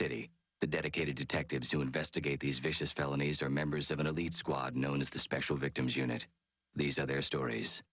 City. The dedicated detectives who investigate these vicious felonies are members of an elite squad known as the Special Victims Unit. These are their stories.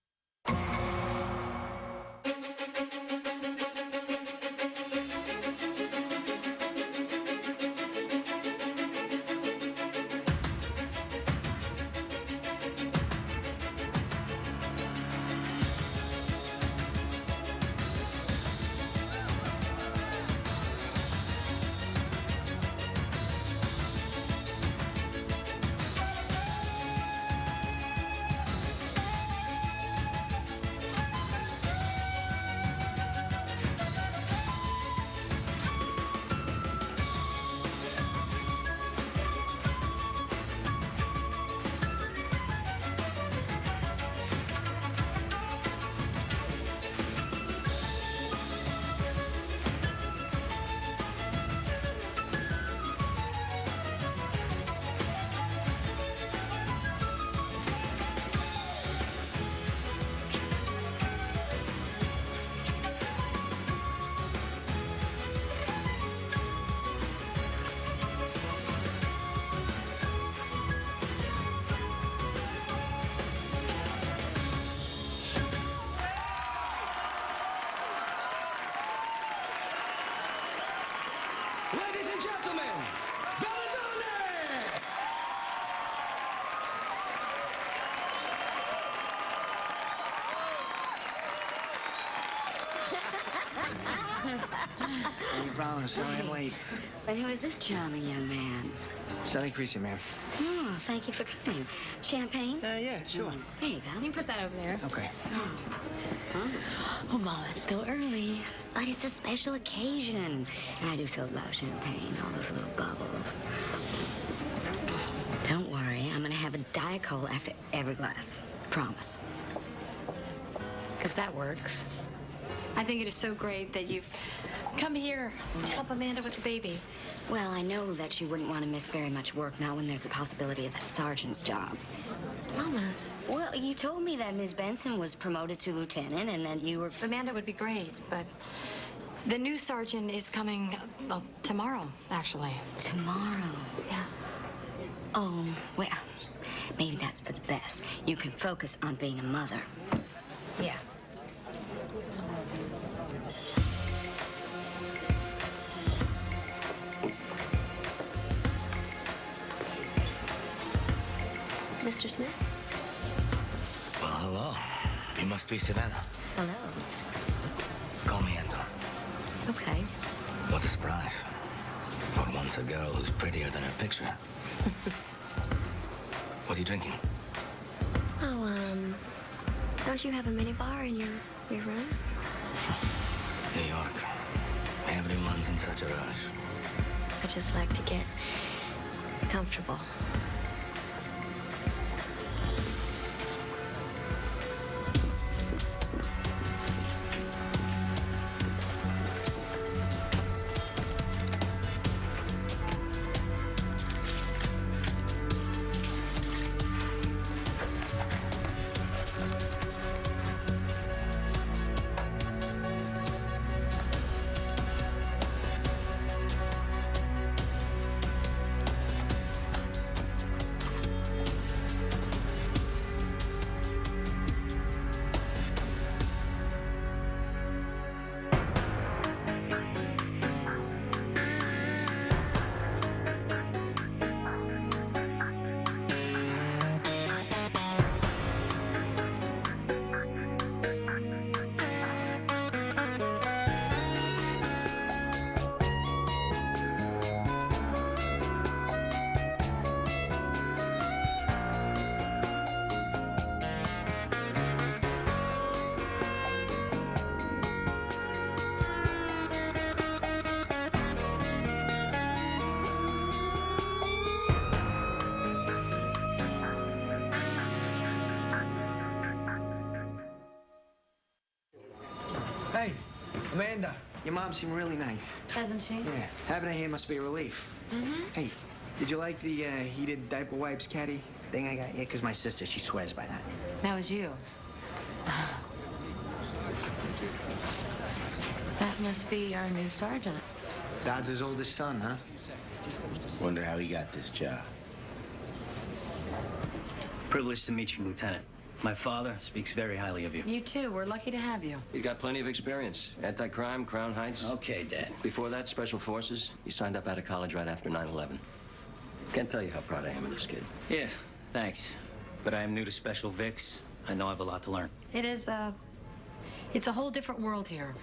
Ladies and gentlemen, Belladonna! Hey, Brown, sorry I'm late. And who is this charming young man? Sonny Creasy, ma'am. Oh, thank you for coming. Champagne? Yeah, sure. There you go. You put that over there. Okay. Oh, Mom, it's still early. But it's a special occasion. And I do so love champagne, all those little bubbles. Don't worry, I'm gonna have a Diet Cola after every glass. Promise. Because that works. I think it is so great that you've come here to help Amanda with the baby. Well, I know that she wouldn't want to miss very much work now when there's the possibility of that sergeant's job. Mama. Well, you told me that Ms. Benson was promoted to lieutenant and that you were... Amanda would be great, but the new sergeant is coming, well, tomorrow, actually. Tomorrow? Yeah. Oh, well, maybe that's for the best. You can focus on being a mother. Yeah. Mr. Smith? Well, hello. You must be Savannah. Hello. Call me Anton. Okay. What a surprise. What wants a girl who's prettier than her picture? What are you drinking? Oh, don't you have a minibar in your room? New York. Everyone's in such a rush. I just like to get comfortable. Hey, Amanda, your mom seemed really nice. Hasn't she? Yeah, having her here must be a relief. Mm-hmm. Hey, did you like the heated diaper wipes caddy thing I got? Yeah, because my sister, she swears by that. That was you. That must be our new sergeant. Dodds' oldest son, huh? Wonder how he got this job. Privileged to meet you, Lieutenant. My father speaks very highly of you. You too. We're lucky to have you. He's got plenty of experience. Anti-crime, Crown Heights. Okay, Dad. Before that, Special Forces. He signed up out of college right after 9/11. Can't tell you how proud I am of this kid. Yeah, thanks. But I am new to Special Vicks. I know I have a lot to learn. It is, it's a whole different world here.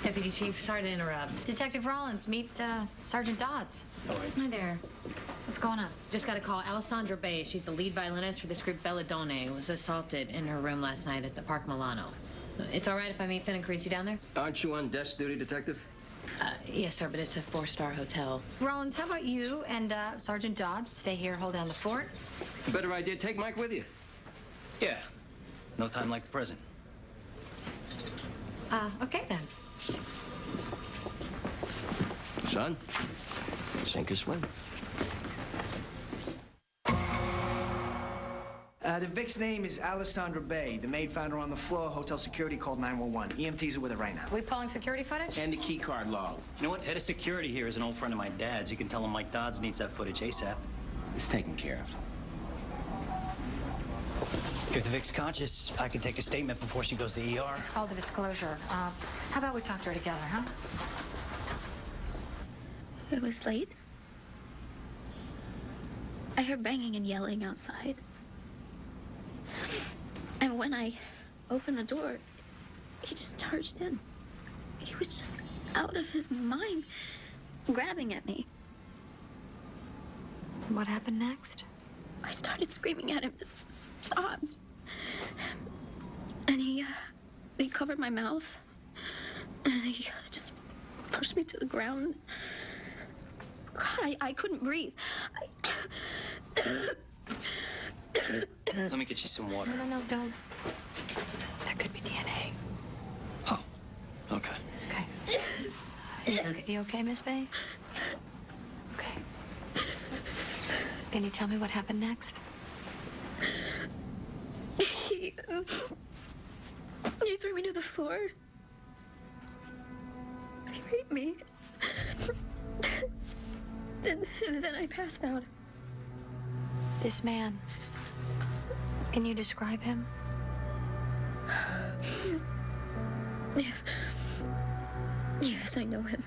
Deputy Chief, sorry to interrupt. Detective Rollins, meet, Sergeant Dodds. All right. Hi there. What's going on? Just got a call. Alessandra Bay, she's the lead violinist for this group Belladone, was assaulted in her room last night at the Park Milano. It's all right if I meet Finn and Carisi down there? Aren't you on desk duty, Detective? Yes, sir, but it's a 4-star hotel. Rollins, how about you and, Sergeant Dodds stay here, hold down the fort? Better idea, take Mike with you. Yeah. No time like the present. Okay then. Son, sink or swim. The Vic's name is Alessandra Bay. The maid found her on the floor. Hotel security called 911. EMTs are with her right now. Are we pulling security footage? And the key card logs. You know what? Head of security here is an old friend of my dad's. You can tell him Mike Dodds needs that footage ASAP. It's taken care of. If the Vic's conscious, I can take a statement before she goes to ER. It's called a disclosure. How about we talk to her together, huh? It was late. I heard banging and yelling outside. And when I opened the door, he just charged in. He was just out of his mind, grabbing at me. What happened next? I started screaming at him to stop. And he covered my mouth. And he just pushed me to the ground. God, I couldn't breathe. Let me get you some water. No, don't. That could be DNA. Oh, okay. Okay. You okay, Miss Bay? Okay. Can you tell me what happened next? He threw me to the floor. He raped me. Then I passed out. This man. Can you describe him? Yes. Yes, I know him.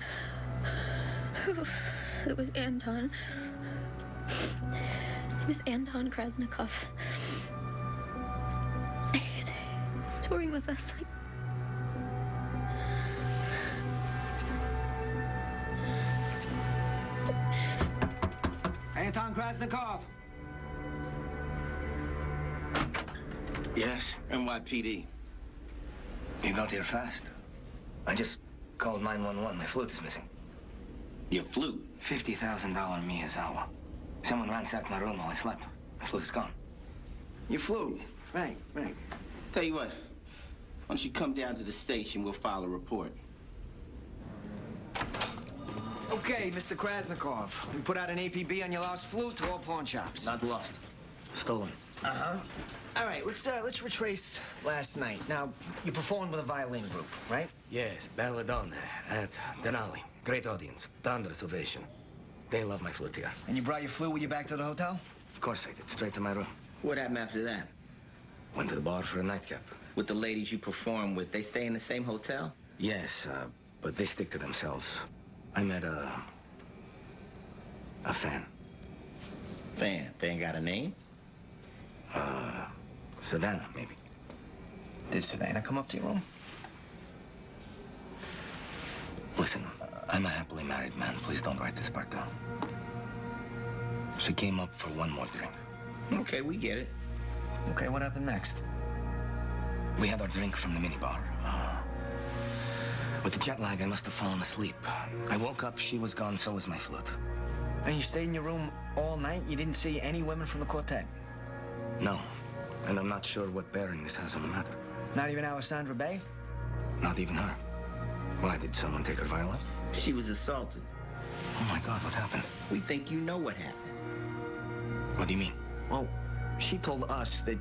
It was Anton. His name is Anton Krasnikov. He's touring with us. Anton Krasnikov. Yes, NYPD. You got here fast. I just called 911. My flute is missing. Your flute? $50,000 Miyazawa. Someone ransacked my room while I slept. My flute is gone. You flew. Right. Tell you what. Why don't you come down to the station? We'll file a report. Okay, Mr. Krasnikov. We put out an APB on your lost flute to all pawn shops. Not lost. Stolen. Uh-huh. All right, let's retrace last night. Now, you performed with a violin group, right? Yes, Belladonna at Denali. Great audience. Thunderous ovation. They love my flute here. And you brought your flute with you back to the hotel? Of course I did. Straight to my room. What happened after that? Went to the bar for a nightcap. With the ladies you perform with, they stay in the same hotel? Yes, but they stick to themselves. I met a fan. Fan? They ain't got a name? Savannah, maybe. Did Savannah come up to your room? Listen, I'm a happily married man. Please don't write this part down. She came up for one more drink. Okay, we get it. Okay, what happened next? We had our drink from the minibar. With the jet lag, I must have fallen asleep. I woke up, she was gone, so was my flute. And you stayed in your room all night? You didn't see any women from the quartet? No, and I'm not sure what bearing this has on the matter. Not even Alessandra Bay? Not even her. Why, did someone take her violin? She was assaulted. Oh my God, what happened? We think you know what happened. What do you mean? Well, she told us that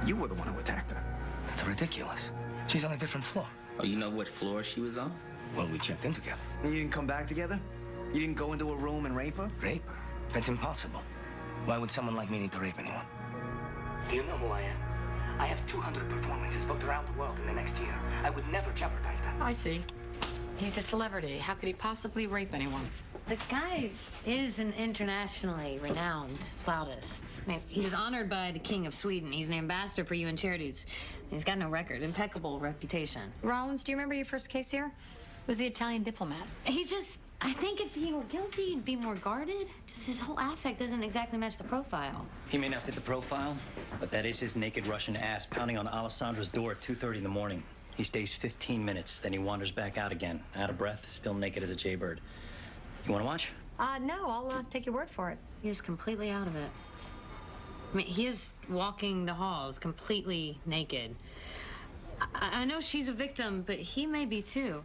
you were the one who attacked her. That's ridiculous. She's on a different floor. Oh, you know what floor she was on? Well, we checked in together. And you didn't come back together? You didn't go into a room and rape her? Rape her? That's impossible. Why would someone like me need to rape anyone? Do you know who I am? I have 200 performances booked around the world in the next year. I would never jeopardize that. I see. He's a celebrity. How could he possibly rape anyone? The guy is an internationally renowned flautist. I mean, he was honored by the King of Sweden. He's an ambassador for UN charities. He's got no record, impeccable reputation. Rollins, do you remember your first case here? It was the Italian diplomat. I think if he were guilty, he'd be more guarded. Just his whole affect doesn't exactly match the profile. He may not fit the profile, but that is his naked Russian ass pounding on Alessandra's door at 2:30 in the morning. He stays 15 minutes, then he wanders back out again, out of breath, still naked as a jaybird. You want to watch? No, I'll take your word for it. He is completely out of it. I mean, he is walking the halls completely naked. I know she's a victim, but he may be too.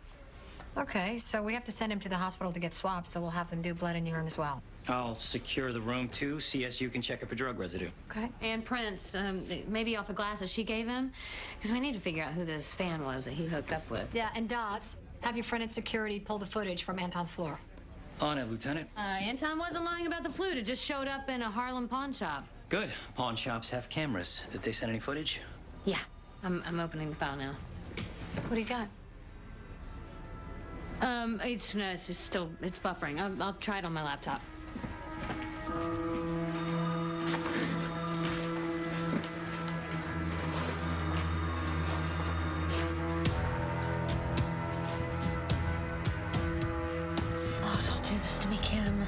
Okay, so we have to send him to the hospital to get swabs, so we'll have them do blood and urine as well. I'll secure the room, too. CSU can check it for drug residue. Okay. And prints, maybe off of glasses she gave him, because we need to figure out who this fan was that he hooked up with. Yeah, and Dots, have your friend in security pull the footage from Anton's floor. On it, Lieutenant. Anton wasn't lying about the flute. It just showed up in a Harlem pawn shop. Good. Pawn shops have cameras. Did they send any footage? Yeah. I'm opening the file now. What do you got? It's buffering. I'll try it on my laptop. Oh, don't do this to me, Kim.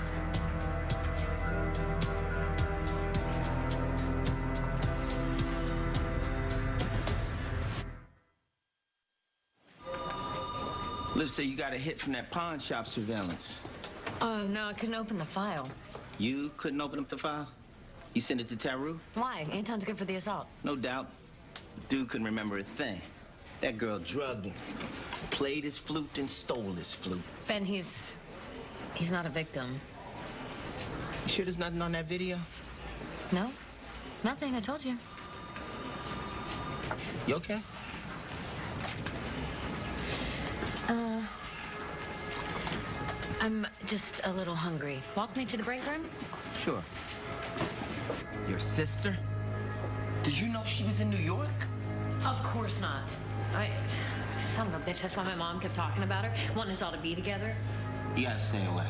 Liv said you got a hit from that pawn shop surveillance. Oh, no, I couldn't open the file. You couldn't open up the file? You sent it to Taru? Why? Anton's good for the assault. No doubt. Dude couldn't remember a thing. That girl drugged him, played his flute and stole his flute. Ben, he's not a victim. You sure there's nothing on that video? No, nothing, I told you. You okay? I'm just a little hungry. Walk me to the break room? Sure. Your sister? Did you know she was in New York? Of course not. Son of a bitch, that's why my mom kept talking about her, wanting us all to be together. You gotta stay away.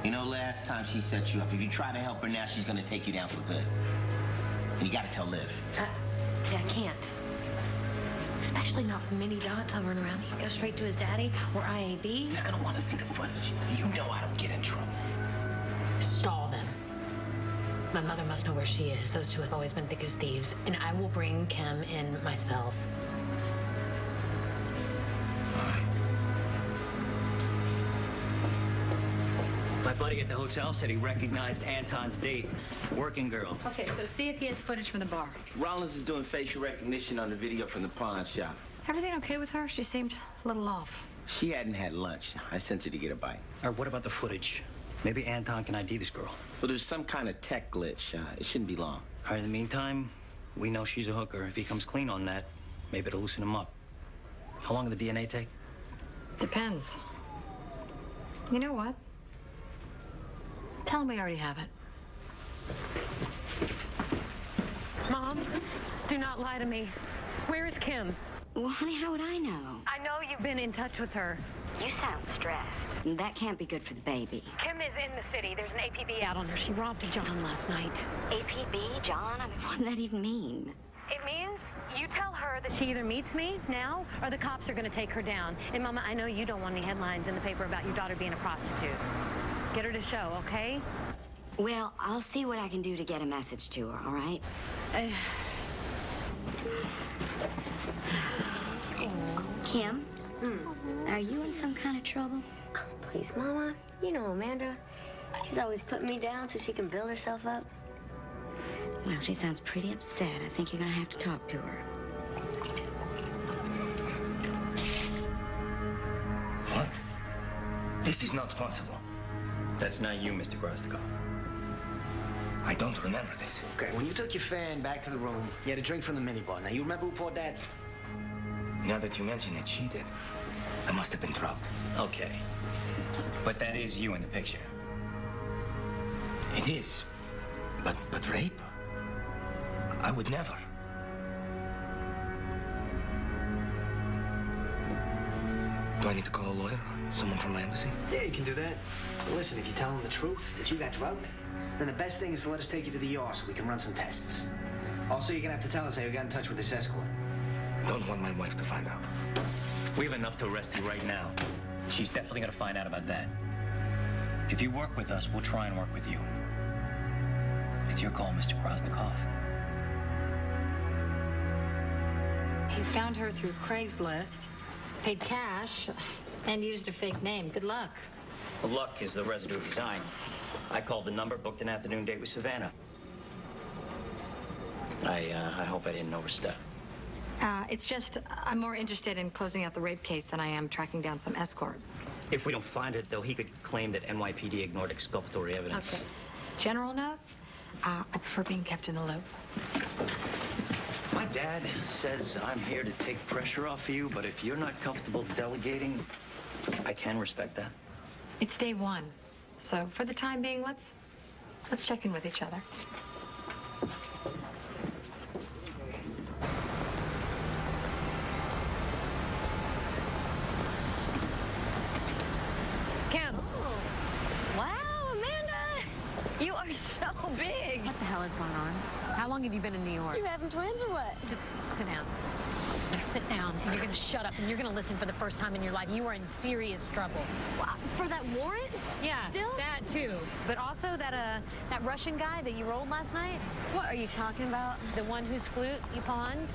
You know, last time she set you up, if you try to help her now, she's gonna take you down for good. And you gotta tell Liv. I can't. Especially not with mini Dots hovering around. He can go straight to his daddy or IAB. They're gonna want to see the footage. You know I don't get in trouble. Stall them. My mother must know where she is. Those two have always been thick as thieves. And I will bring Kim in myself. My buddy at the hotel said he recognized Anton's date. Working girl. Okay, so see if he has footage from the bar. Rollins is doing facial recognition on the video from the pawn shop. Everything okay with her? She seemed a little off. She hadn't had lunch. I sent her to get a bite. All right, what about the footage? Maybe Anton can ID this girl. Well, there's some kind of tech glitch. It shouldn't be long. All right, in the meantime, we know she's a hooker. If he comes clean on that, maybe it'll loosen him up. How long will the DNA take? Depends. You know what? Tell him we already have it. Mom, do not lie to me. Where is Kim? Well, honey, how would I know? I know you've been in touch with her. You sound stressed. That can't be good for the baby. Kim is in the city. There's an APB out on her. She robbed John last night. APB, John? I mean, what does that even mean? It means you tell her that she either meets me now or the cops are going to take her down. And, Mama, I know you don't want any headlines in the paper about your daughter being a prostitute. Get her to show, okay? Well, I'll see what I can do to get a message to her, all right? Kim? Are you in some kind of trouble? Oh, please, Mama. You know Amanda. She's always putting me down so she can build herself up. Well, she sounds pretty upset. I think you're gonna have to talk to her. What? This is not possible. That's not you, Mr. Grostikov. I don't remember this. Okay, when you took your fan back to the room, you had a drink from the minibar. Now, you remember who poured that? Now that you mention it, she did. I must have been drugged. Okay. But that is you in the picture. It is. But rape? I would never. Do I need to call a lawyer or someone from my embassy? Yeah, you can do that. But listen, if you tell them the truth, that you got drugged, then the best thing is to let us take you to the ER so we can run some tests. Also, you're gonna have to tell us how you got in touch with this escort. Don't want my wife to find out. We have enough to arrest you right now. She's definitely gonna find out about that. If you work with us, we'll try and work with you. It's your call, Mr. Krasnikov. He found her through Craigslist, paid cash, and used a fake name. Good luck. Well, luck is the residue of design. I called the number, booked an afternoon date with Savannah. I hope I didn't overstep. It's just, I'm more interested in closing out the rape case than I am tracking down some escort. If we don't find it, though, he could claim that NYPD ignored exculpatory evidence. Okay. General note, I prefer being kept in the loop. My dad says I'm here to take pressure off you, but if you're not comfortable delegating, I can respect that. It's day one, so for the time being, let's check in with each other. Kim. Oh. Wow, Amanda! You are so big. What the hell is going on? How long have you been in New York? You having twins or what? Just sit down. Now sit down, and you're gonna shut up, and you're gonna listen for the first time in your life. You are in serious trouble. Wow, for that warrant? Yeah, Still? that too. But also that Russian guy that you rolled last night. What are you talking about? The one whose flute you pawned.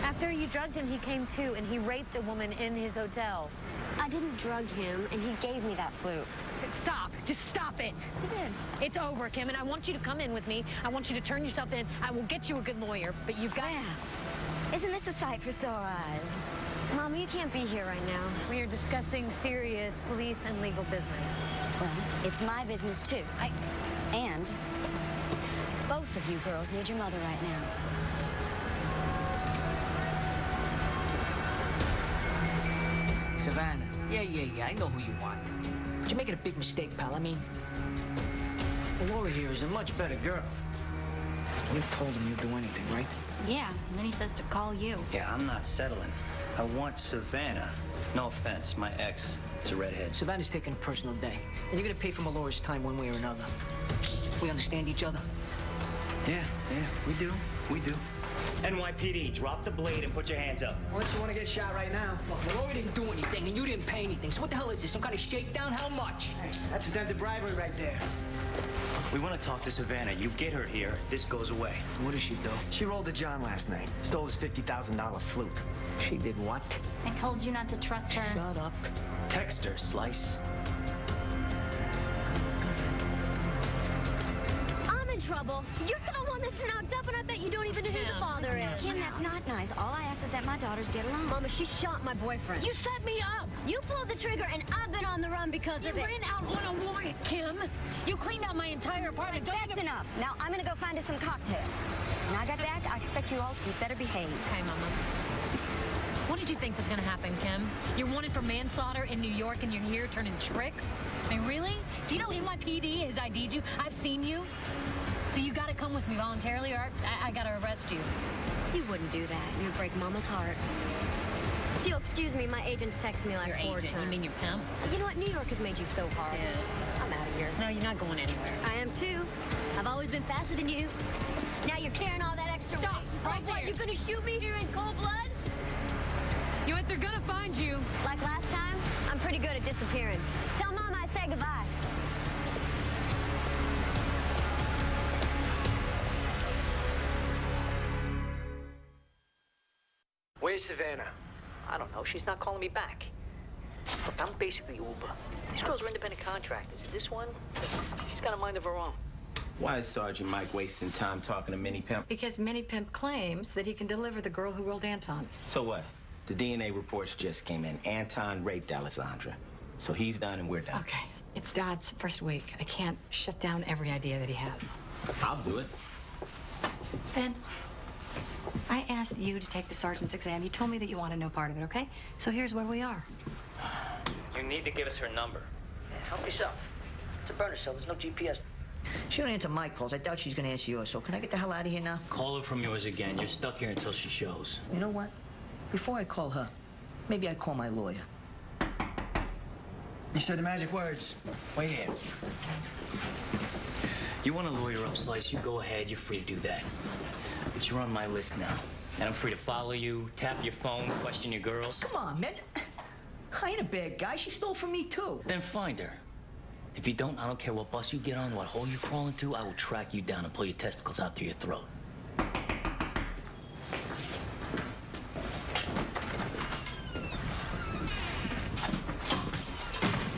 After you drugged him, he came to, and he raped a woman in his hotel. I didn't drug him, and he gave me that flute. Stop. Just stop it. He did. It's over, Kim, and I want you to come in with me. I want you to turn yourself in. I will get you a good lawyer, but you've got... Well, isn't this a sight for sore eyes? Mom, you can't be here right now. We are discussing serious police and legal business. Well, it's my business, too. And both of you girls need your mother right now. Savannah. Yeah, I know who you want. But you're making a big mistake, pal. I mean, Laura here is a much better girl. You told him you'd do anything, right? Yeah, and then he says to call you. Yeah, I'm not settling. I want Savannah. No offense, my ex is a redhead. Savannah's taking a personal day, and you're gonna pay for Laura's time one way or another. We understand each other? Yeah, we do. NYPD, drop the blade and put your hands up. Unless you want to get shot right now. Look, Laura didn't do anything, and you didn't pay anything. So what the hell is this? Some kind of shakedown? How much? Hey, that's attempted bribery right there. We want to talk to Savannah. You get her here, this goes away. What did she do? She rolled a John last night. Stole his $50,000 flute. She did what? I told you not to trust her. Shut up. Text her, Slice. I'm in trouble. You're the one that's knocked up, and I bet you don't even know who the father is. Kim, that's not nice. All I ask is that my daughters get along. Mama, she shot my boyfriend. You set me up. You pulled the trigger, and I've been on the run because You of it. ran out on a warrant, Kim. You cleaned out my entire apartment. That's enough. Now, I'm gonna go find us some cocktails. When I get back, I expect you all to be better behaved. Okay, Mama. What did you think was going to happen, Kim? You're wanted for manslaughter in New York, and you're here turning tricks? I mean, really? Do you know NYPD has ID'd you? I've seen you. So you got to come with me voluntarily, or I got to arrest you. You wouldn't do that. You'd break Mama's heart. If you'll excuse me, my agent's texted me like Your 4 agent? times. You mean your pimp? You know what? New York has made you so hard. Yeah. I'm out of here. No, you're not going anywhere. I am too. I've always been faster than you. Now you're carrying all that extra Stop, weight. right What, there. you're gonna shoot me here in cold blood? You know what? They're going to find you. Like last time, I'm pretty good at disappearing. Tell Mom I say goodbye. Where's Savannah? I don't know. She's not calling me back. Look, I'm basically Uber. These girls are independent contractors. This one, she's got a mind of her own. Why is Sergeant Mike wasting time talking to Minnie Pimp? Because Minnie Pimp claims that he can deliver the girl who rolled Anton. So what? The DNA reports just came in. Anton raped Alessandra. So he's done and we're done. Okay, it's Dodd's first week. I can't shut down every idea that he has. I'll do it. Ben, I asked you to take the sergeant's exam. You told me that you wanted no part of it, okay? So here's where we are. You need to give us her number. Help yourself. It's a burner cell. There's no GPS. She don't answer my calls. I doubt she's gonna answer yours. So can I get the hell out of here now? Call her from yours again. You're stuck here until she shows. You know what? Before I call her, maybe I call my lawyer. You said the magic words. Wait here. You want to lawyer up, Slice? You go ahead. You're free to do that. But you're on my list now. And I'm free to follow you, tap your phone, question your girls. Come on, man. I ain't a bad guy. She stole from me, too. Then find her. If you don't, I don't care what bus you get on, what hole you crawl into, I will track you down and pull your testicles out through your throat.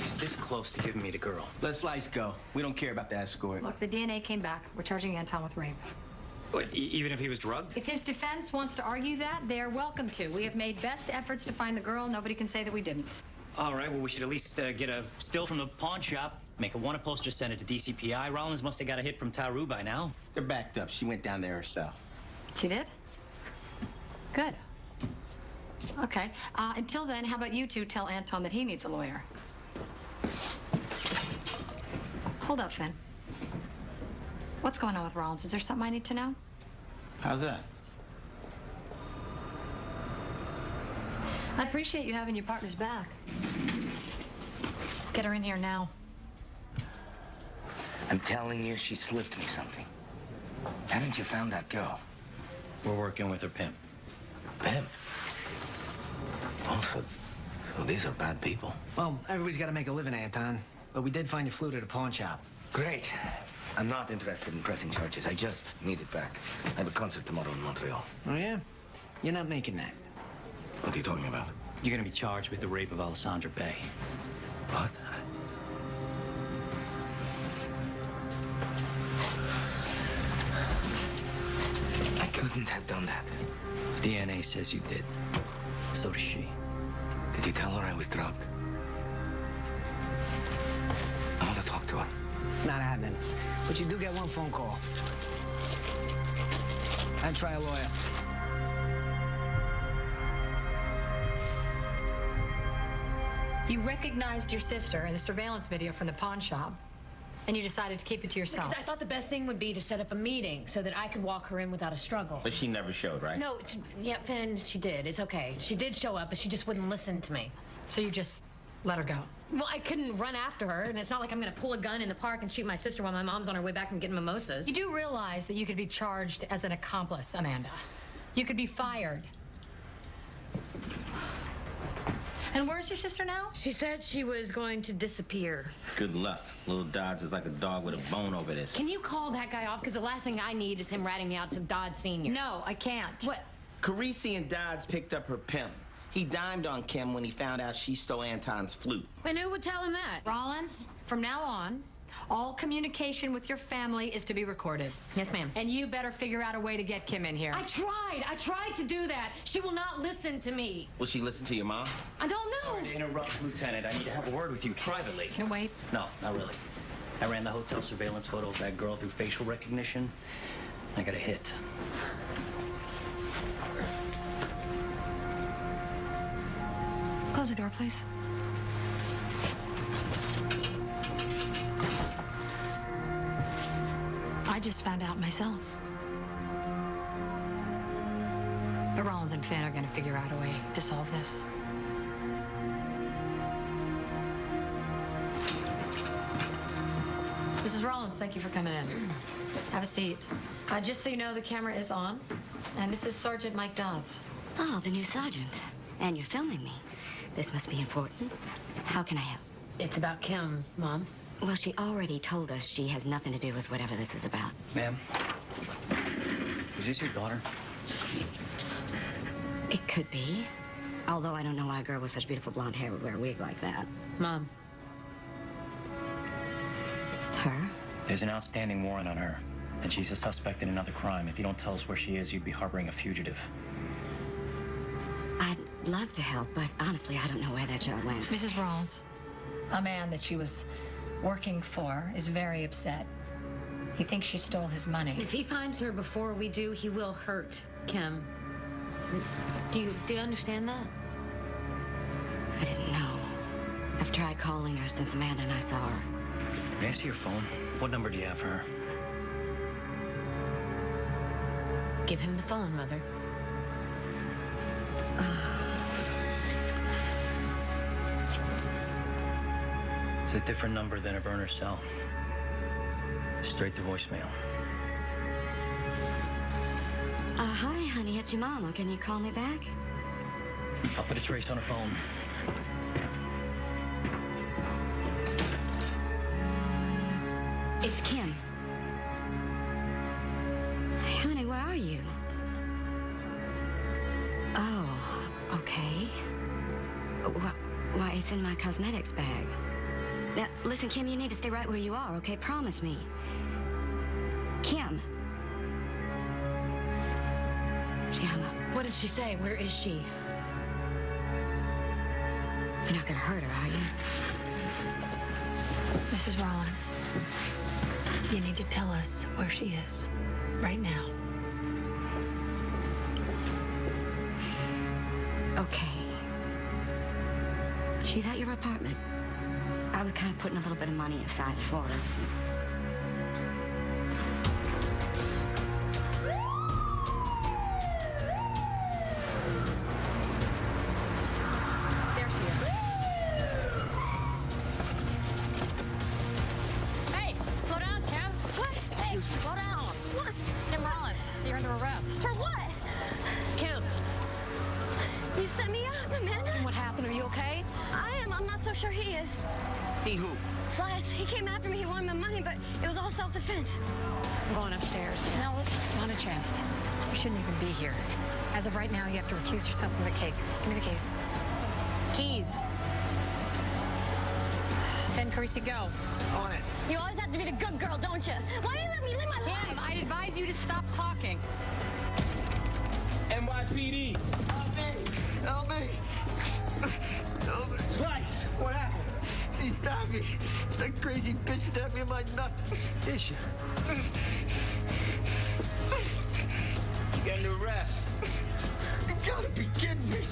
He's this close to giving me the girl. Let Slice go. We don't care about the escort. Look, the DNA came back. We're charging Anton with rape. What, even if he was drugged? If his defense wants to argue that, they're welcome to. We have made best efforts to find the girl. Nobody can say that we didn't. All right, well, we should at least get a still from the pawn shop, make a wanted poster, send it to DCPI. Rollins must have got a hit from Taru by now. They're backed up. She went down there herself. She did? Good. Okay. Until then, how about you two tell Anton that he needs a lawyer? Hold up, Finn. What's going on with Rollins? Is there something I need to know? How's that? I appreciate you having your partner's back. Get her in here now. I'm telling you, she slipped me something. Haven't you found that girl? We're working with her pimp. Pimp? Oh, so these are bad people. Well, everybody's got to make a living, Anton. But we did find your flute at a pawn shop. Great. I'm not interested in pressing charges. I just need it back. I have a concert tomorrow in Montreal. Oh, yeah? You're not making that. What are you talking about? You're gonna be charged with the rape of Alessandra Bay. What? I couldn't have done that. DNA says you did. So does she. Did you tell her I was drugged? I want to talk to her. Not happening. But you do get one phone call. I'd try a lawyer. You recognized your sister in the surveillance video from the pawn shop, and you decided to keep it to yourself. Because I thought the best thing would be to set up a meeting so that I could walk her in without a struggle. But she never showed, right? No, yeah, Finn, she did. It's okay. She did show up, but she just wouldn't listen to me. So you just let her go? Well, I couldn't run after her, and it's not like I'm going to pull a gun in the park and shoot my sister while my mom's on her way back from getting mimosas. You do realize that you could be charged as an accomplice, Amanda. You could be fired. And where's your sister now? She said she was going to disappear. Good luck. Little Dodds is like a dog with a bone over this. Can you call that guy off? Because the last thing I need is him ratting me out to Dodd Sr. No, I can't. What? Carisi and Dodds picked up her pimp. He dimed on Kim when he found out she stole Anton's flute. And who would tell him that? Rollins, from now on, all communication with your family is to be recorded. Yes, ma'am. And you better figure out a way to get Kim in here. I tried to do that. She will not listen to me. Will she listen to your mom? I don't know. Sorry to interrupt, Lieutenant. I need to have a word with you privately. Can wait? No, not really. I ran the hotel surveillance photo of that girl through facial recognition. I got a hit. Close the door, please. I just found out myself. But Rollins and Finn are going to figure out a way to solve this. Mrs. Rollins, thank you for coming in. Have a seat. Just so you know, the camera is on. And this is Sergeant Mike Dodds. Oh, the new sergeant. And you're filming me. This must be important. How can I help? It's about Kim, Mom. Well, she already told us she has nothing to do with whatever this is about. Ma'am, is this your daughter? It could be. Although I don't know why a girl with such beautiful blonde hair would wear a wig like that. Mom. It's her? There's an outstanding warrant on her, and she's a suspect in another crime. If you don't tell us where she is, you'd be harboring a fugitive. I'd love to help, but honestly, I don't know where that job went. Mrs. Rollins, a man that she was working for is very upset. He thinks she stole his money. If he finds her before we do, he will hurt Kim. Do you understand that? I didn't know. I've tried calling her since Amanda and I saw her. May I see your phone? What number do you have for her? Give him the phone, Mother. It's a different number than a burner cell. Straight to voicemail. Hi, honey, it's your mama. Can you call me back? I'll put a trace on her phone. It's Kim. Hey, honey, where are you? Oh, okay. Why, it's in my cosmetics bag. Now, listen, Kim, you need to stay right where you are, okay? Promise me. Kim. She hung up. What did she say? Where is she? You're not gonna hurt her, are you? Mrs. Rollins, you need to tell us where she is. Right now. Okay. She's at your apartment. I was kind of putting a little bit of money aside for her. There she is. Hey, slow down, Kim. What? Hey, slow down. What? Kim Rollins, you're under arrest. For what? Kim, You set me up, Amanda. what happened? Are you okay? I am. I'm not so sure he is. He who? Slice, he came after me. He wanted my money, but it was all self-defense. I'm going upstairs. No, not a chance. You shouldn't even be here. As of right now, you have to recuse yourself from the case. Give me the keys. Keys. Finn, Carisi, go. On it. You always have to be the good girl, don't you? Why do you let me live my life? Kim, I'd advise you to stop talking. NYPD. Help me. Help me. Slice, what happened? She stabbed me. That crazy bitch stabbed me in my nuts. Is she? You got under arrest. You gotta be kidding me.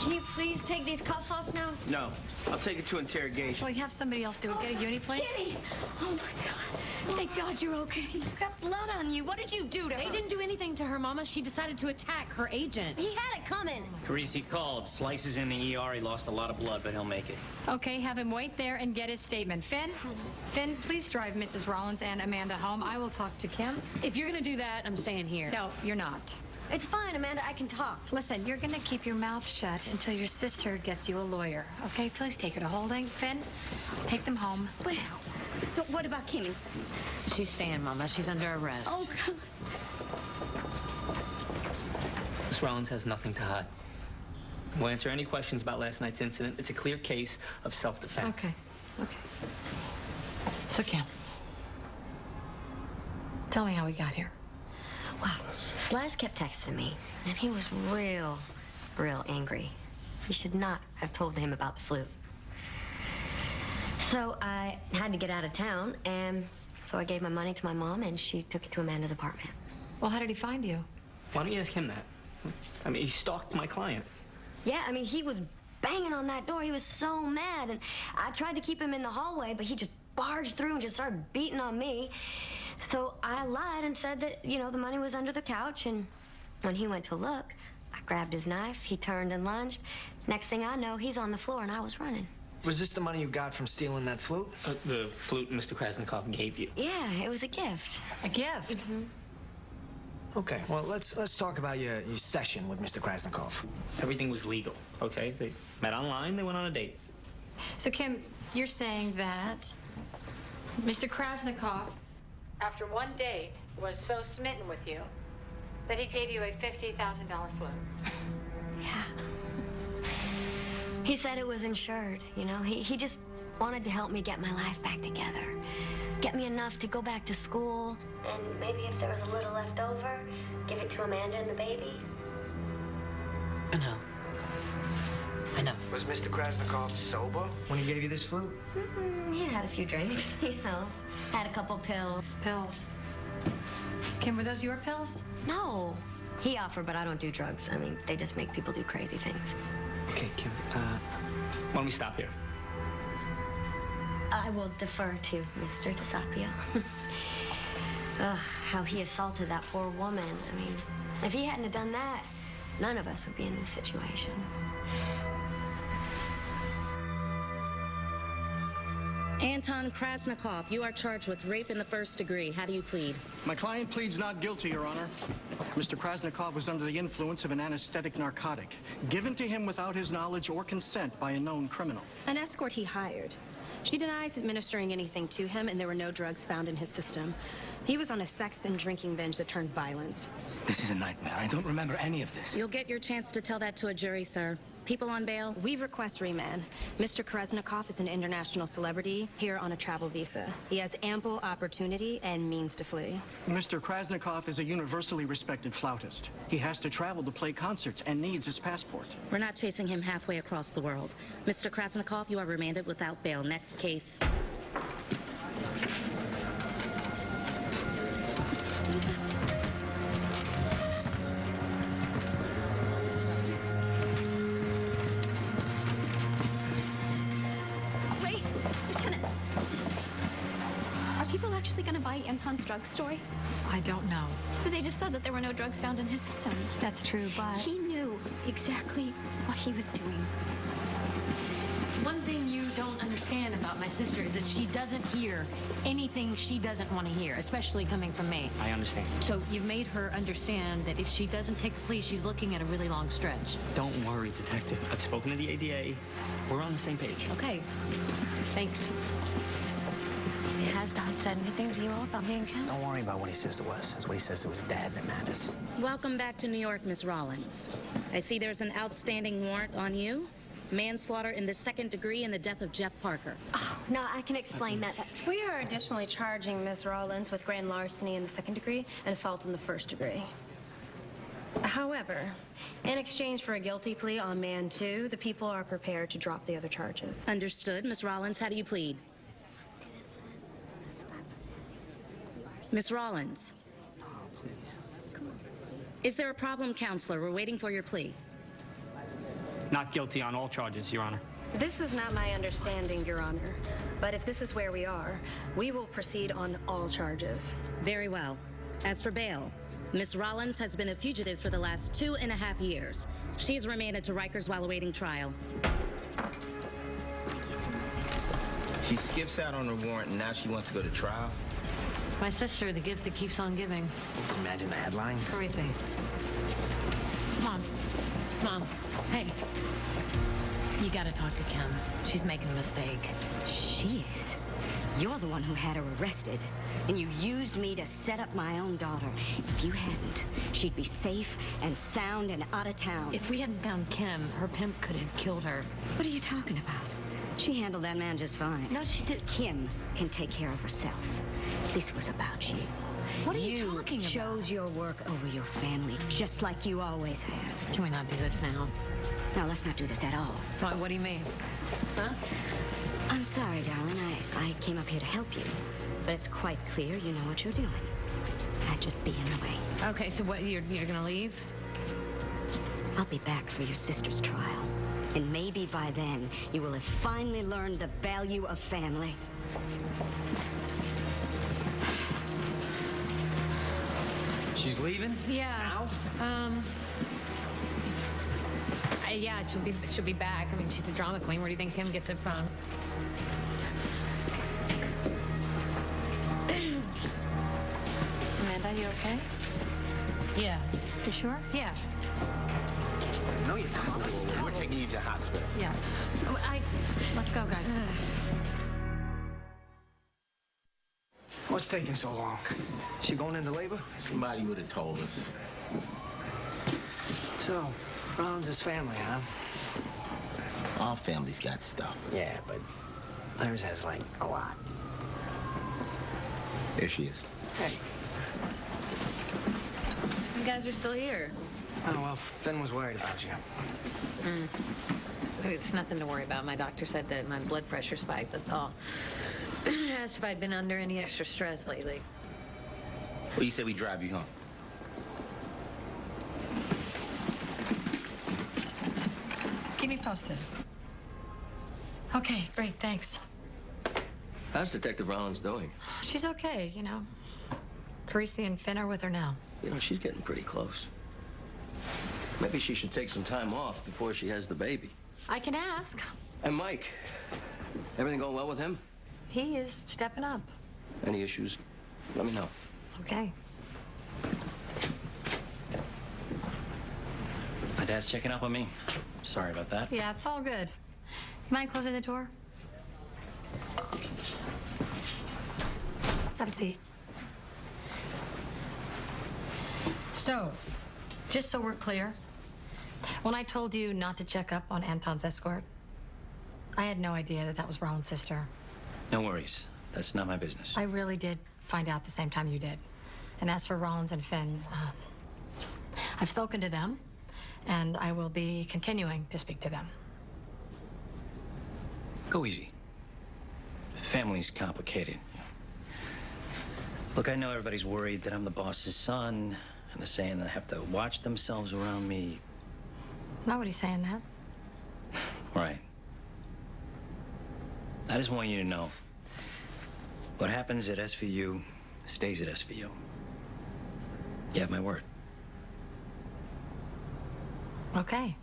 Can you please take these cuffs off now? No, I'll take it to interrogation. Well, have somebody else do it. Get a uni place. Kitty! Oh, my God. Thank God you're okay. You've got blood on you. What did you do to her? They didn't do anything to her, Mama. She decided to attack her agent. He had it coming. Carisi called. Slice is in the ER. He lost a lot of blood, but he'll make it. Okay, have him wait there and get his statement. Finn, please drive Mrs. Rollins and Amanda home. I will talk to Kim. If you're going to do that, I'm staying here. No, you're not. It's fine, Amanda. I can talk. Listen, you're going to keep your mouth shut until your sister gets you a lawyer. Okay, please take her to holding. Finn, take them home. Wait, what about Kimmy? She's staying, Mama. She's under arrest. Oh, God. Miss Rollins has nothing to hide. We'll answer any questions about last night's incident. It's a clear case of self-defense. Okay. So, Kim, tell me how we got here. Wow. Slice kept texting me, and he was real angry. You should not have told him about the flute. So I had to get out of town, and so I gave my money to my mom, and she took it to Amanda's apartment. Well, how did he find you? Why don't you ask him that? I mean, he stalked my client. Yeah, I mean, he was banging on that door. He was so mad, and I tried to keep him in the hallway, but he just barged through and just started beating on me. So I lied and said that, you know, the money was under the couch, and when he went to look, I grabbed his knife, he turned and lunged. Next thing I know, he's on the floor, and I was running. Was this the money you got from stealing that flute? The flute Mr. Krasnikov gave you. Yeah, it was a gift. A gift? Mm-hmm. Okay, well, let's talk about your session with Mr. Krasnikov. Everything was legal, okay? They met online, they went on a date. So, Kim, you're saying that Mr. Krasnikov, after one date, was so smitten with you that he gave you a $50,000 flute. Yeah. He said it was insured, you know? He just wanted to help me get my life back together. Get me enough to go back to school. And maybe if there was a little left over, give it to Amanda and the baby. I know. know. Was Mr. Krasnikov sober when he gave you this flute? He had a few drinks, you know. Had a couple pills. Pills. Kim, were those your pills? No. He offered, but I don't do drugs. I mean, they just make people do crazy things. Okay, Kim, why don't we stop here? I will defer to Mr. DeSapio. Ugh, how he assaulted that poor woman. I mean, if he hadn't have done that, none of us would be in this situation. Anton Krasnikov, you are charged with rape in the first degree. How do you plead? My client pleads not guilty, Your Honor. Mr. Krasnikov was under the influence of an anesthetic narcotic, given to him without his knowledge or consent by a known criminal. An escort he hired. She denies administering anything to him, and there were no drugs found in his system. He was on a sex and drinking binge that turned violent. This is a nightmare. I don't remember any of this. You'll get your chance to tell that to a jury, sir. People on bail? We request remand. Mr. Krasnikov is an international celebrity here on a travel visa. He has ample opportunity and means to flee. Mr. Krasnikov is a universally respected flautist. He has to travel to play concerts and needs his passport. We're not chasing him halfway across the world. Mr. Krasnikov, you are remanded without bail. Next case. Wait, Lieutenant. Are people actually going to buy Anton's drug story? I don't know. But they just said that there were no drugs found in his system. That's true, but... He knew exactly what he was doing. One thing you don't understand about my sister is that she doesn't hear anything she doesn't want to hear, especially coming from me. I understand. So you've made her understand that if she doesn't take the plea, she's looking at a really long stretch. Don't worry, Detective. I've spoken to the ADA. We're on the same page. Okay. Thanks. Has Dad said anything to you all about me and Kim? Don't worry about what he says to us. It's what he says to his dad that matters. Welcome back to New York, Miss Rollins. I see there's an outstanding warrant on you. Manslaughter in the second degree in the death of Jeff Parker. Oh, no, I can explain that. We are additionally charging Ms. Rollins with grand larceny in the second degree and assault in the first degree. However, in exchange for a guilty plea on man 2, the people are prepared to drop the other charges. Understood. Miss Rollins, how do you plead? Miss Rollins. Is there a problem, counselor? We're waiting for your plea. Not guilty on all charges, Your Honor. This was not my understanding, Your Honor. But if this is where we are, we will proceed on all charges. Very well. As for bail, Miss Rollins has been a fugitive for the last 2.5 years. She is remanded to Rikers while awaiting trial. She skips out on her warrant and now she wants to go to trial? My sister, the gift that keeps on giving. Imagine the headlines. Crazy. Mom. Mom. Hey. You gotta talk to Kim. She's making a mistake. She is. You're the one who had her arrested. And you used me to set up my own daughter. If you hadn't, she'd be safe and sound and out of town. If we hadn't found Kim, her pimp could have killed her. What are you talking about? She handled that man just fine. No, she did. Kim can take care of herself. This was about you. What are you talking about? You chose your work over your family, just like you always have. Can we not do this now? No, let's not do this at all. What do you mean? Huh? I'm sorry, darling. I came up here to help you. But it's quite clear you know what you're doing. I'd just be in the way. Okay, so what, you're gonna leave? I'll be back for your sister's trial. And maybe by then, you will have finally learned the value of family. She's leaving? Yeah. Now? Yeah, she'll be back. I mean, she's a drama queen. Where do you think Kim gets it from? Amanda, you okay? Yeah. You sure? Yeah. No, you're not. We're taking you to the hospital. Yeah. Let's go, guys. What's taking so long? She going into labor? Somebody would have told us. So, Rollins' family, huh? All families got stuff. Yeah, but hers has, like, a lot. There she is. Hey. You guys are still here. Oh, well, Finn was worried about you. It's nothing to worry about. My doctor said that my blood pressure spiked, that's all. Asked if I'd been under any extra stress lately. Well, you said we drive you home. Keep me posted. Okay, great, thanks. How's Detective Rollins doing? She's okay, you know. Carisi and Finn are with her now. You know, she's getting pretty close. Maybe she should take some time off before she has the baby. I can ask. And Mike, everything going well with him? He is stepping up. Any issues? Let me know. Okay. My dad's checking up on me. Sorry about that. Yeah, it's all good. You mind closing the door? Have a seat. So, just so we're clear, when I told you not to check up on Anton's escort, I had no idea that that was Rollins' sister. No worries. That's not my business. I really did find out the same time you did. And as for Rollins and Finn, I've spoken to them, and I will be continuing to speak to them. Go easy. Family's complicated. Look, I know everybody's worried that I'm the boss's son, and they're saying they have to watch themselves around me. Nobody's saying that. Right. I just want you to know, what happens at SVU stays at SVU. You have my word. Okay.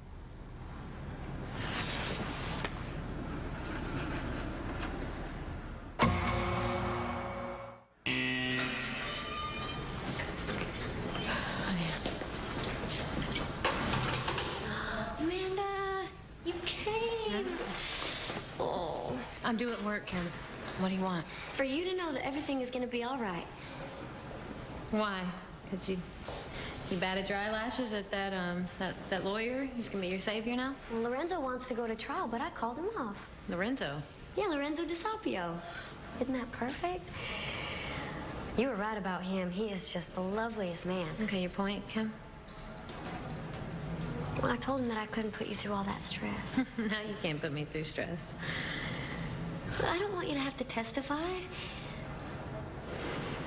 Amanda, you came. Oh. I'm due at work, Kim. What do you want? For you to know that everything is going to be all right. Why? Because you batted your eyelashes at that lawyer? He's gonna be your savior now? Well, Lorenzo wants to go to trial, but I called him off. Lorenzo? Yeah, Lorenzo DiSapio. Isn't that perfect? You were right about him. He is just the loveliest man. Okay, your point, Kim? Well, I told him that I couldn't put you through all that stress. Now you can't put me through stress. I don't want you to have to testify.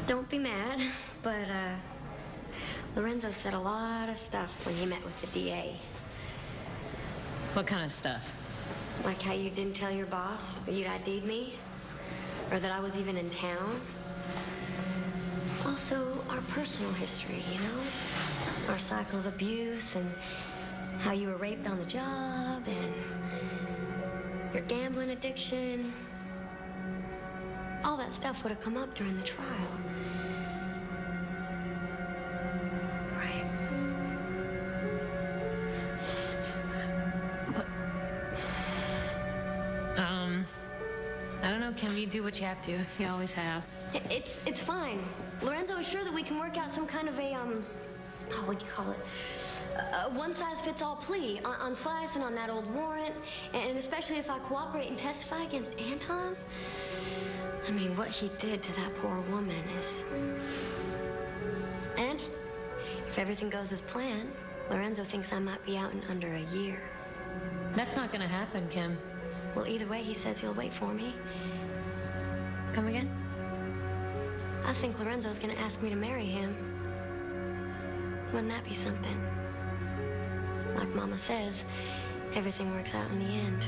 Don't be mad, but, Lorenzo said a lot of stuff when he met with the DA. What kind of stuff? Like how you didn't tell your boss that you'd ID'd me, or that I was even in town. Also, our personal history, you know? Our cycle of abuse, and how you were raped on the job, and your gambling addiction. All that stuff would have come up during the trial. I don't know, Kim. You do what you have to. You always have. It's fine. Lorenzo is sure that we can work out some kind of a, what do you call it? A one-size-fits-all plea on Slice and on that old warrant, and especially if I cooperate and testify against Anton. I mean, what he did to that poor woman is... And if everything goes as planned, Lorenzo thinks I might be out in under a year. That's not gonna happen, Kim. Well, either way, he says he'll wait for me. Come again? I think Lorenzo's gonna ask me to marry him. Wouldn't that be something? Like Mama says, everything works out in the end.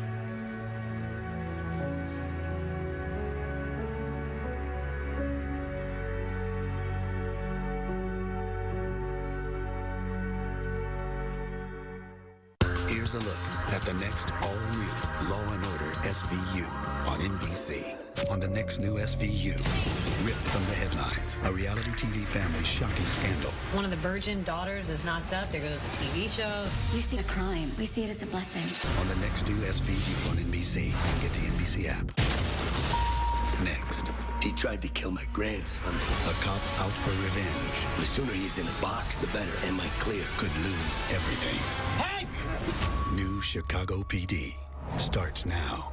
Here's a look at the next all-new Law & Order SVU on NBC. On the next new SVU, ripped from the headlines, a reality TV family's shocking scandal. One of the virgin daughters is knocked up. There goes a TV show. You see a crime. We see it as a blessing. On the next new SVU on NBC. Get the NBC app. Next. He tried to kill my grandson. A cop out for revenge. The sooner he's in a box, the better. Am I clear? Could lose everything. Hank! New Chicago PD starts now.